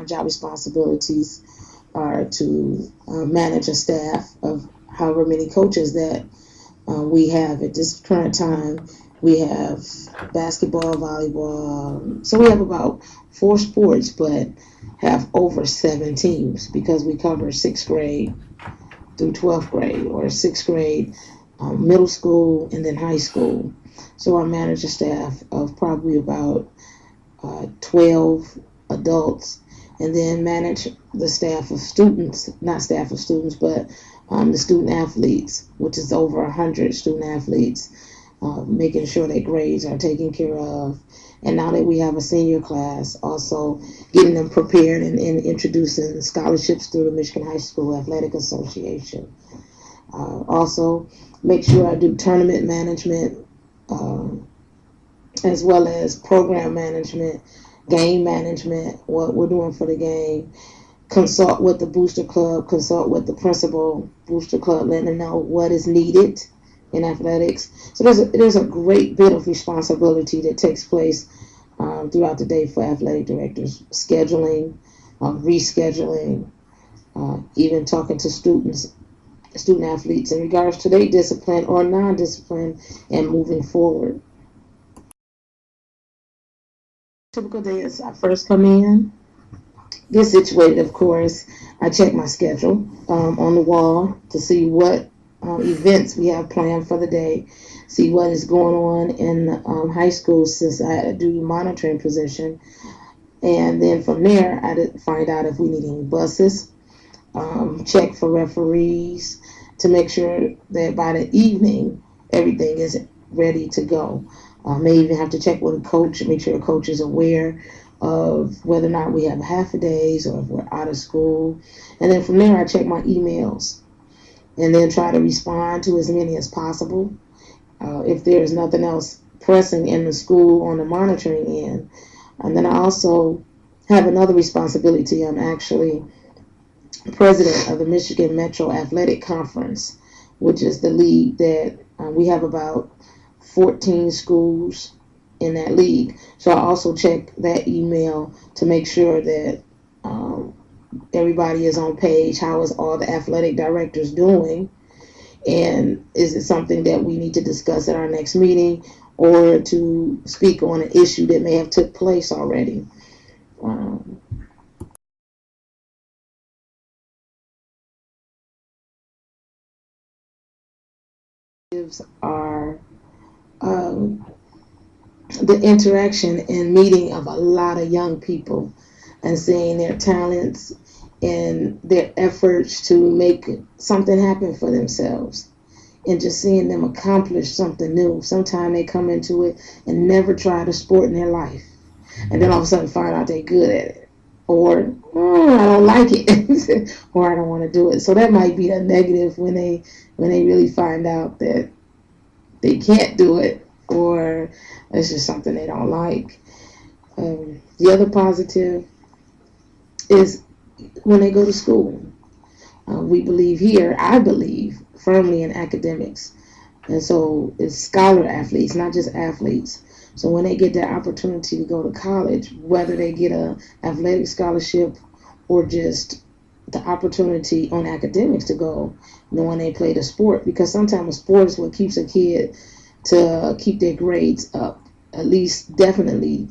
job responsibilities are to manage a staff of however many coaches that we have at this current time. We have basketball, volleyball, so we have about 4 sports, but have over 7 teams because we cover 6th grade through 12th grade, or 6th grade, middle school, and then high school. So I manage a staff of probably about 12 adults, and then manage the staff of students, not staff of students, but the student athletes, which is over 100 student athletes, making sure that grades are taken care of. And now that we have a senior class, also getting them prepared and introducing scholarships through the Michigan High School Athletic Association. Also, make sure I do tournament management, as well as program management, game management, what we're doing for the game, consult with the booster club, consult with the principal booster club, letting them know what is needed in athletics. So there's a great bit of responsibility that takes place throughout the day for athletic directors: scheduling, rescheduling, even talking to student athletes in regards to their discipline or non-discipline, and moving forward. Typical day is I first come in, get situated, of course. I check my schedule on the wall to see what events we have planned for the day, see what is going on in high school, since I do monitoring position. And then from there, I find out if we need any buses, check for referees to make sure that by the evening, everything is ready to go. May even have to check with a coach, make sure the coach is aware of whether or not we have half a days or if we're out of school. And then from there, I check my emails and then try to respond to as many as possible. If there's nothing else pressing in the school on the monitoring end. And then I also have another responsibility. I'm actually president of the Michigan Metro Athletic Conference, which is the league that we have about 14 schools in that league. So I also check that email to make sure that everybody is on page. How is all the athletic directors doing? And is it something that we need to discuss at our next meeting, or to speak on an issue that may have took place already? Are the interaction and meeting of a lot of young people and seeing their talents and their efforts to make something happen for themselves, and just seeing them accomplish something new. Sometimes they come into it and never tried a sport in their life, and then all of a sudden find out they're good at it, or I don't like it, or I don't want to do it. So that might be a negative when they really find out that they can't do it, or it's just something they don't like. The other positive is when they go to school. We believe here, I believe firmly in academics. And so it's scholar athletes, not just athletes. So when they get that opportunity to go to college, whether they get an athletic scholarship or just the opportunity on academics to go, knowing they played a sport, because sometimes a sport is what keeps a kid to keep their grades up, at least definitely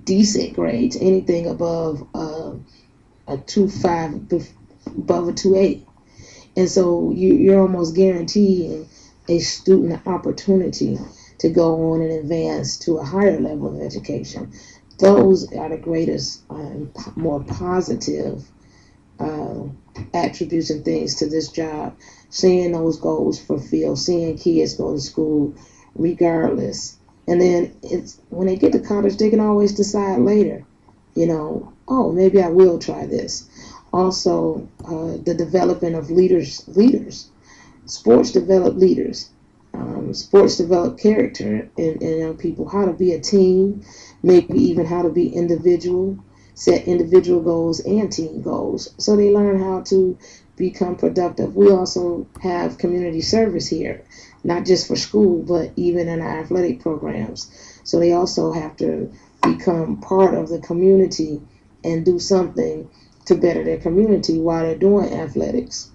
decent grades, anything above a 2.5, above a 2.8. And so you're almost guaranteeing a student an opportunity to go on and advance to a higher level of education. Those are the greatest, more positive attributes and things to this job. Seeing those goals fulfilled, seeing kids go to school regardless. And then it's when they get to college, they can always decide later, oh, maybe I will try this. Also, the development of leaders. Sports develop leaders. Sports develop character in young people, how to be a team, maybe even how to be individual, set individual goals and team goals. So they learn how to become productive. We also have community service here, not just for school, but even in our athletic programs. So they also have to become part of the community and do something to better their community while they're doing athletics.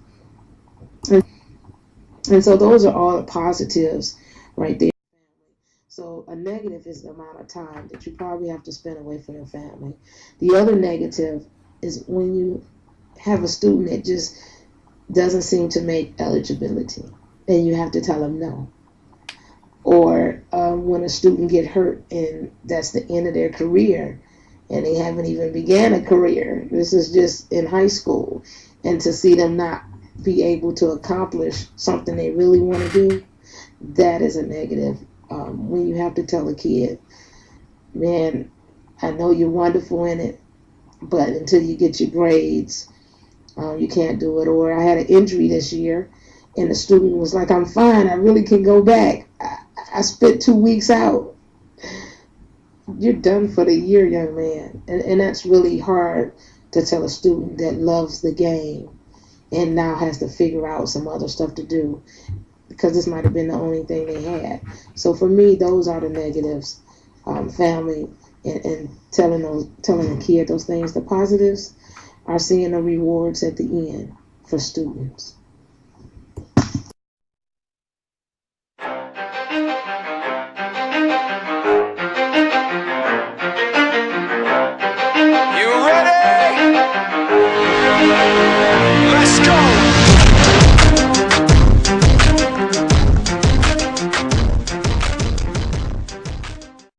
And so those are all the positives right there. So a negative is the amount of time that you probably have to spend away from your family. The other negative is when you have a student that just doesn't seem to make eligibility and you have to tell them no. Or when a student get hurt and that's the end of their career and they haven't even began a career. This is just in high school. And to see them not be able to accomplish something they really want to do, that is a negative. When you have to tell a kid, man, I know you're wonderful in it, but until you get your grades, you can't do it. Or I had an injury this year, and the student was like, I'm fine, I really can go back. I spent 2 weeks out. You're done for the year, young man. And that's really hard to tell a student that loves the game and now has to figure out some other stuff to do because this might have been the only thing they had. So for me, those are the negatives. Family and telling the kid those things. The positives are seeing the rewards at the end for students.